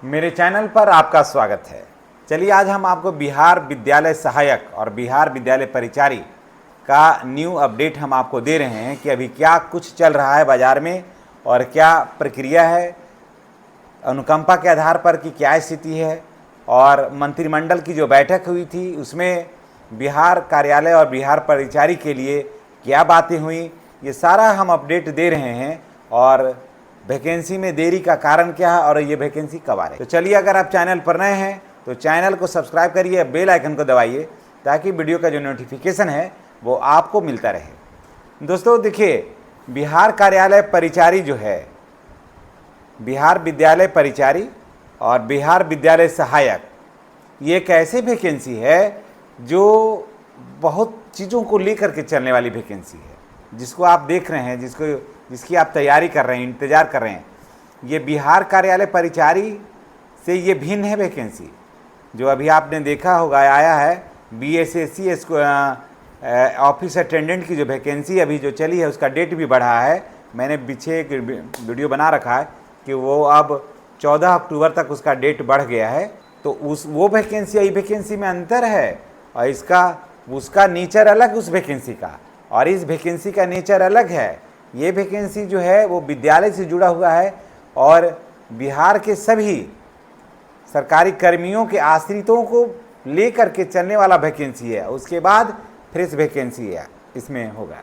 मेरे चैनल पर आपका स्वागत है। चलिए आज हम आपको बिहार विद्यालय सहायक और बिहार विद्यालय परिचारी का न्यू अपडेट हम आपको दे रहे हैं कि अभी क्या कुछ चल रहा है बाज़ार में और क्या प्रक्रिया है, अनुकंपा के आधार पर कि क्या स्थिति है। और मंत्रिमंडल की जो बैठक हुई थी उसमें बिहार कार्यालय और बिहार परिचारी के लिए क्या बातें हुई, ये सारा हम अपडेट दे रहे हैं। और वैकेंसी में देरी का कारण क्या है और ये वैकेंसी कब आ रही है। तो चलिए, अगर आप चैनल पर नए हैं तो चैनल को सब्सक्राइब करिए, बेल आइकन को दबाइए ताकि वीडियो का जो नोटिफिकेशन है वो आपको मिलता रहे। दोस्तों देखिए, बिहार कार्यालय परिचारी जो है, बिहार विद्यालय परिचारी और बिहार विद्यालय सहायक, ये एक ऐसी वैकेंसी है जो बहुत चीज़ों को लेकर के चलने वाली वैकेंसी है, जिसको आप देख रहे हैं, जिसकी आप तैयारी कर रहे हैं, इंतज़ार कर रहे हैं। ये बिहार कार्यालय परिचारी से ये भिन्न है वैकेंसी। जो अभी आपने देखा होगा आया है BSSC ऑफिस अटेंडेंट की जो वैकेंसी अभी जो चली है उसका डेट भी बढ़ा है। मैंने पीछे एक वीडियो बना रखा है कि वो अब 14 अक्टूबर तक उसका डेट बढ़ गया है। तो वो वैकेंसी ये वैकेंसी में अंतर है और उसका नेचर अलग उस वैकेंसी का, और इस वैकेंसी का नेचर अलग है। ये वैकेंसी जो है वो विद्यालय से जुड़ा हुआ है और बिहार के सभी सरकारी कर्मियों के आश्रितों को लेकर के चलने वाला वैकेंसी है। उसके बाद फ्रेश वैकेंसी है इसमें होगा,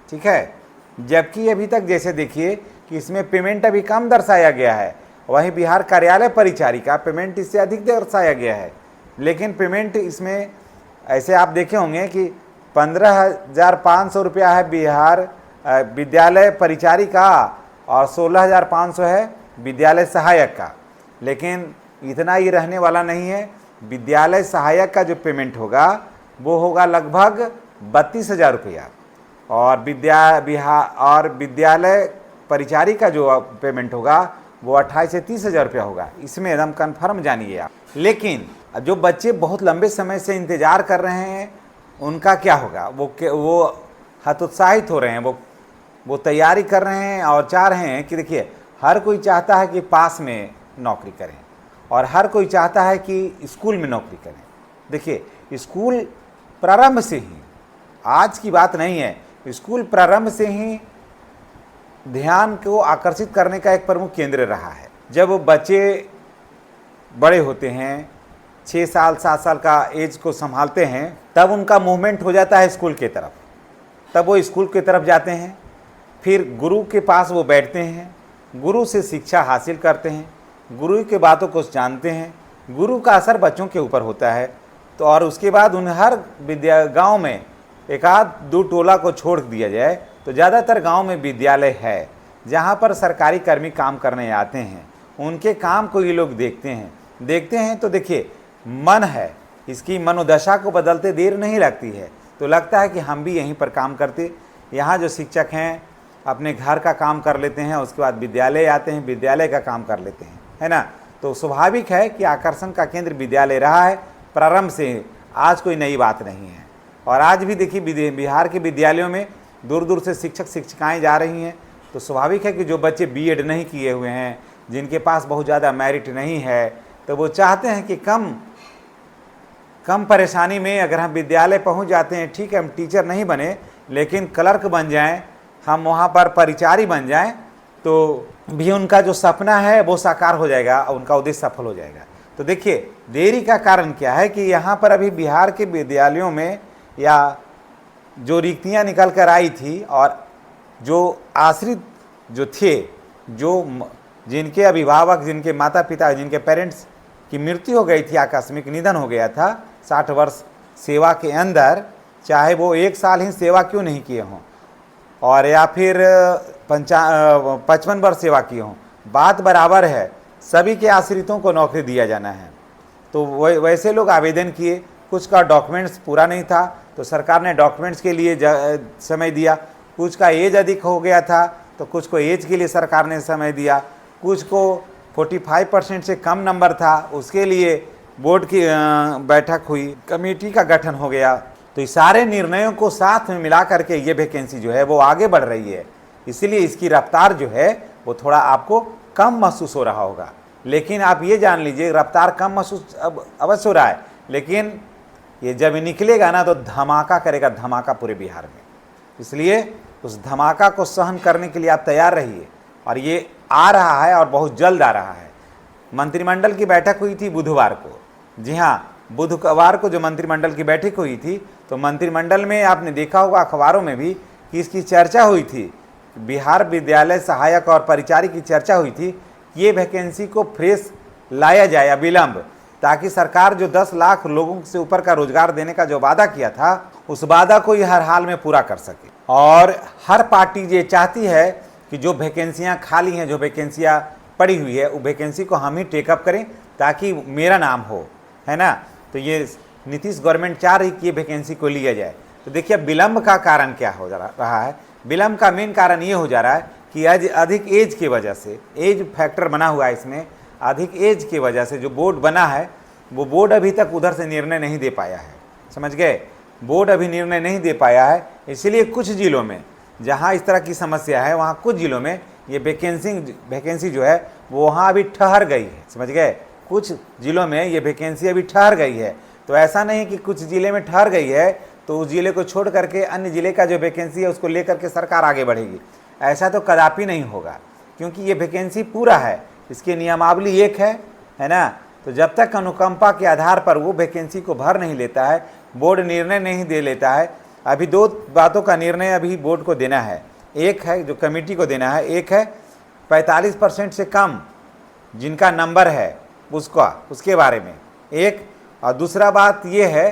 ठीक है। जबकि अभी तक जैसे देखिए कि इसमें पेमेंट अभी कम दर्शाया गया है, वहीं बिहार कार्यालय परिचारी का पेमेंट इससे अधिक दर्शाया गया है। लेकिन पेमेंट इसमें ऐसे आप देखे होंगे कि 15,500 रुपया है बिहार विद्यालय परिचारी का और 16,500 है विद्यालय सहायक का। लेकिन इतना ही रहने वाला नहीं है। विद्यालय सहायक का जो पेमेंट होगा वो होगा लगभग 32,000 रुपया और विद्यालय परिचारी का जो पेमेंट होगा वो 28 से 30,000 रुपया होगा। इसमें एकदम कन्फर्म जानिए आप। लेकिन जो बच्चे बहुत लंबे समय से इंतज़ार कर रहे हैं उनका क्या होगा, वो हतोत्साहित हो रहे हैं, वो तैयारी कर रहे हैं और चाह रहे हैं कि देखिए, हर कोई चाहता है कि पास में नौकरी करें और हर कोई चाहता है कि स्कूल में नौकरी करें। देखिए, स्कूल प्रारंभ से ही, आज की बात नहीं है, स्कूल प्रारंभ से ही ध्यान को आकर्षित करने का एक प्रमुख केंद्र रहा है। जब बच्चे बड़े होते हैं, 6 साल 7 साल का एज को संभालते हैं, तब उनका मूवमेंट हो जाता है स्कूल की तरफ। तब वो स्कूल की तरफ जाते हैं, फिर गुरु के पास वो बैठते हैं, गुरु से शिक्षा हासिल करते हैं, गुरु के बातों को जानते हैं। गुरु का असर बच्चों के ऊपर होता है। तो और उसके बाद उन्हें हर गांव में एक आध दो टोला को छोड़ दिया जाए तो ज़्यादातर गांव में विद्यालय है जहां पर सरकारी कर्मी काम करने आते हैं। उनके काम को ये लोग देखते हैं तो देखिए, मन है, इसकी मनोदशा को बदलते देर नहीं लगती है। तो लगता है कि हम भी यहीं पर काम करते। यहाँ जो शिक्षक हैं अपने घर का काम कर लेते हैं, उसके बाद विद्यालय आते हैं, विद्यालय का काम कर लेते हैं, है ना। तो स्वाभाविक है कि आकर्षण का केंद्र विद्यालय रहा है प्रारंभ से। आज कोई नई बात नहीं है। और आज भी देखिए, बिहार के विद्यालयों में दूर दूर से शिक्षक शिक्षिकाएँ जा रही हैं। तो स्वाभाविक है कि जो बच्चे BEd नहीं किए हुए हैं, जिनके पास बहुत ज़्यादा मेरिट नहीं है, तो वो चाहते हैं कि कम परेशानी में अगर हम विद्यालय पहुंच जाते हैं, ठीक है, हम टीचर नहीं बने लेकिन क्लर्क बन जाएं, हम वहां पर परिचारी बन जाएं, तो भी उनका जो सपना है वो साकार हो जाएगा और उनका उद्देश्य सफल हो जाएगा। तो देखिए, देरी का कारण क्या है कि यहाँ पर अभी बिहार के विद्यालयों में या जो रिक्तियाँ निकल कर आई थी और जो आश्रित जो थे, जिनके अभिभावक, जिनके माता पिता, जिनके पेरेंट्स की मृत्यु हो गई थी, आकस्मिक निधन हो गया था 60 वर्ष सेवा के अंदर, चाहे वो 1 साल ही सेवा क्यों नहीं किए हों और या फिर 55 वर्ष सेवा किए हों, बात बराबर है। सभी के आश्रितों को नौकरी दिया जाना है। तो वैसे लोग आवेदन किए, कुछ का डॉक्यूमेंट्स पूरा नहीं था तो सरकार ने डॉक्यूमेंट्स के लिए समय दिया, कुछ का एज अधिक हो गया था तो कुछ को एज के लिए सरकार ने समय दिया, कुछ को 45% से कम नंबर था, उसके लिए बोर्ड की बैठक हुई, कमेटी का गठन हो गया। तो इस सारे निर्णयों को साथ में मिला करके ये वैकेंसी जो है वो आगे बढ़ रही है। इसलिए इसकी रफ्तार जो है वो थोड़ा आपको कम महसूस हो रहा होगा। लेकिन आप ये जान लीजिए रफ्तार कम महसूस अब अवश्य हो रहा है, लेकिन ये जब निकलेगा ना तो धमाका करेगा, धमाका पूरे बिहार में। इसलिए उस धमाका को सहन करने के लिए आप तैयार रहिए, और ये आ रहा है और बहुत जल्द आ रहा है। मंत्रिमंडल की बैठक हुई थी बुधवार को, जी हाँ, बुधवार को जो मंत्रिमंडल की बैठक हुई थी, तो मंत्रिमंडल में आपने देखा होगा अखबारों में भी कि इसकी चर्चा हुई थी। बिहार विद्यालय सहायक और परिचारी की चर्चा हुई थी कि ये वैकेंसी को फ्रेश लाया जाए अविलंब, ताकि सरकार जो 10 लाख लोगों से ऊपर का रोजगार देने का जो वादा किया था, उस वादा को ये हर हाल में पूरा कर सके। और हर पार्टी ये चाहती है कि जो वैकेंसियाँ खाली हैं, जो वैकेंसियाँ पड़ी हुई है, वो वैकेंसी को हम ही टेकअप करें ताकि मेरा नाम हो, है ना। तो ये नीतीश गवर्नमेंट चाह रही कि ये वैकेंसी को लिया जाए। तो देखिए विलम्ब का कारण क्या हो जा रहा है। विलम्ब का मेन कारण ये हो जा रहा है कि आज अधिक एज की वजह से, एज फैक्टर बना हुआ है इसमें, अधिक एज की वजह से जो बोर्ड बना है वो बोर्ड अभी तक उधर से निर्णय नहीं दे पाया है, समझ गए। बोर्ड अभी निर्णय नहीं दे पाया है, इसलिए कुछ जिलों में जहाँ इस तरह की समस्या है, वहाँ कुछ जिलों में ये वैकेंसी जो है वो वहाँ अभी ठहर गई है, समझ गए। कुछ जिलों में ये वैकेंसी अभी ठहर गई है। तो ऐसा नहीं कि कुछ ज़िले में ठहर गई है तो उस ज़िले को छोड़ करके अन्य ज़िले का जो वैकेंसी है उसको लेकर के सरकार आगे बढ़ेगी, ऐसा तो कदापि नहीं होगा, क्योंकि ये वैकेंसी पूरा है, इसकी नियमावली एक है ना। तो जब तक अनुकंपा के आधार पर वो वैकेंसी को भर नहीं लेता है, बोर्ड निर्णय नहीं दे लेता है। अभी 2 बातों का निर्णय अभी बोर्ड को देना है, एक है जो कमेटी को देना है, एक है 45% से कम जिनका नंबर है उसके बारे में एक, और दूसरा बात ये है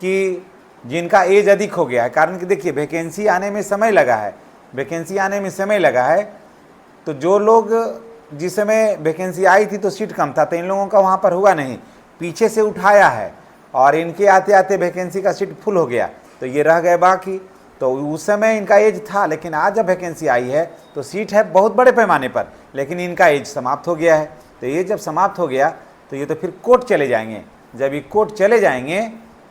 कि जिनका एज अधिक हो गया है। कारण कि देखिए वैकेंसी आने में समय लगा है, वैकेंसी आने में समय लगा है, तो जो लोग जिस समय वैकेंसी आई थी तो सीट कम था, तो इन लोगों का वहाँ पर हुआ नहीं, पीछे से उठाया है और इनके आते आते वैकेंसी का सीट फुल हो गया, तो ये रह गए बाकी। तो उस समय इनका एज था, लेकिन आज जब वैकेंसी आई है तो सीट है बहुत बड़े पैमाने पर, लेकिन इनका एज समाप्त हो गया है। तो ये जब समाप्त हो गया तो ये तो फिर कोर्ट चले जाएंगे, जब ये कोर्ट चले जाएंगे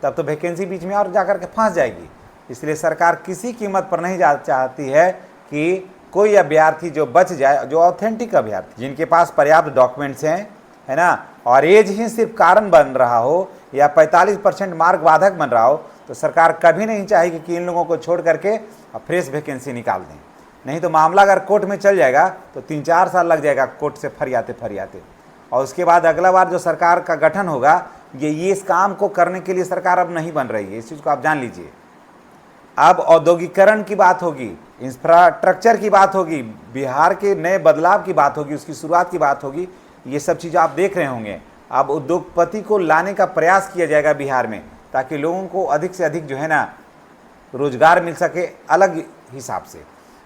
तब तो वैकेंसी बीच में और जाकर के फंस जाएगी। इसलिए सरकार किसी कीमत पर नहीं चाहती है कि कोई अभ्यर्थी जो बच जाए, जो ऑथेंटिक अभ्यर्थी जिनके पास पर्याप्त डॉक्यूमेंट्स हैं, है ना, और एज ही सिर्फ कारण बन रहा हो या 45% मार्क बाधक बन रहा हो, तो सरकार कभी नहीं चाहेगी कि इन लोगों को छोड़ करके फ्रेश वैकेंसी निकाल दें। नहीं तो मामला अगर कोर्ट में चल जाएगा तो 3-4 साल लग जाएगा कोर्ट से फरियाते, और उसके बाद अगला बार जो सरकार का गठन होगा ये इस काम को करने के लिए सरकार अब नहीं बन रही है, इस चीज़ को आप जान लीजिए। अब औद्योगिकरण की बात होगी, इंफ्रास्ट्रक्चर की बात होगी, बिहार के नए बदलाव की बात होगी, उसकी शुरुआत की बात होगी, ये सब चीज़ आप देख रहे होंगे। अब उद्योगपति को लाने का प्रयास किया जाएगा बिहार में, ताकि लोगों को अधिक से अधिक जो है ना रोजगार मिल सके अलग हिसाब से।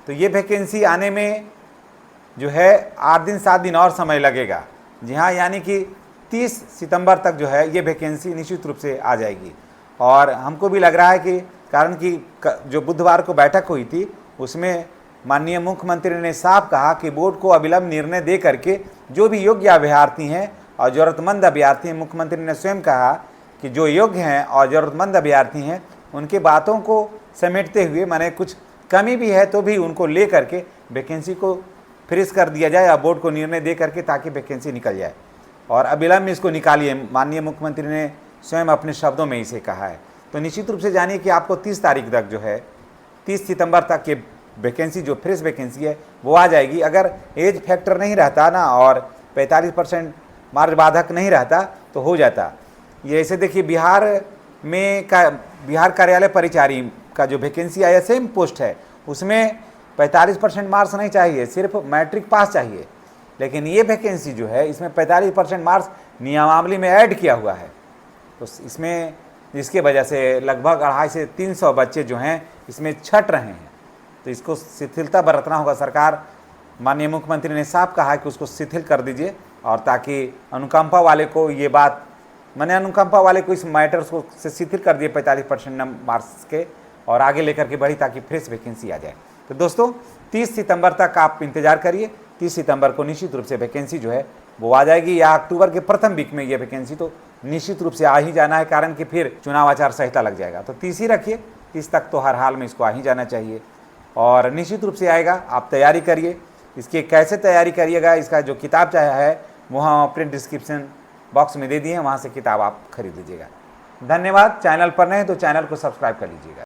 तो ये वैकेंसी आने में जो है 8 दिन 7 दिन और समय लगेगा, जी हाँ, यानी कि 30 सितंबर तक जो है ये वैकेंसी निश्चित रूप से आ जाएगी। और हमको भी लग रहा है कि कारण कि जो बुधवार को बैठक हुई थी उसमें माननीय मुख्यमंत्री ने साफ कहा कि बोर्ड को अविलंब निर्णय दे करके जो भी योग्य अभ्यर्थी हैं और ज़रूरतमंद अभ्यर्थी हैं, मुख्यमंत्री ने स्वयं कहा कि जो योग्य हैं और ज़रूरतमंद अभ्यर्थी हैं उनके बातों को समेटते हुए, माने कुछ कमी भी है तो भी उनको ले करके वैकेंसी को फ्रीज कर दिया जाए और बोर्ड को निर्णय दे करके, ताकि वैकेंसी निकल जाए और अविलंब में इसको निकालिए। माननीय मुख्यमंत्री ने स्वयं अपने शब्दों में इसे कहा है। तो निश्चित रूप से जानिए कि आपको 30 तारीख तक जो है 30 सितंबर तक ये वैकेंसी जो फ्रेश वैकेंसी है वो आ जाएगी। अगर एज फैक्टर नहीं रहता ना और 45% मार्क बाधक नहीं रहता तो हो जाता। ये ऐसे देखिए बिहार में बिहार कार्यालय परिचारी का जो वैकेंसी आया सेम पोस्ट है, उसमें 45% मार्क्स नहीं चाहिए, सिर्फ मैट्रिक पास चाहिए। लेकिन ये वैकेंसी जो है इसमें 45% मार्क्स नियमावली में ऐड किया हुआ है, तो इसमें इसके वजह से लगभग 250 से 300 बच्चे जो हैं इसमें छट रहे हैं। तो इसको शिथिलता बरतना होगा। सरकार, माननीय मुख्यमंत्री ने साफ कहा है कि उसको शिथिल कर दीजिए, और ताकि अनुकंपा वाले को ये बात, मैंने अनुकंपा वाले को इस मैटर्स को से शिथिल कर दिए 45% मार्क्स के, और आगे लेकर के बढ़ी ताकि फ्रेश वैकेंसी आ जाए। तो दोस्तों 30 सितंबर तक आप इंतजार करिए। 30 सितंबर को निश्चित रूप से वैकेंसी जो है वो आ जाएगी, या अक्टूबर के प्रथम वीक में ये वैकेंसी तो निश्चित रूप से आ ही जाना है, कारण कि फिर चुनाव आचार संहिता लग जाएगा। तो 30 ही रखिए, 30 तक तो हर हाल में इसको आ ही जाना चाहिए और निश्चित रूप से आएगा। आप तैयारी करिए। इसकी कैसे तैयारी करिएगा, इसका जो किताब चाहे है वो हम अपने डिस्क्रिप्शन बॉक्स में दे दिए हैं, वहाँ से किताब आप खरीद लीजिएगा। धन्यवाद। चैनल पर नए हैं तो चैनल को सब्सक्राइब कर लीजिएगा।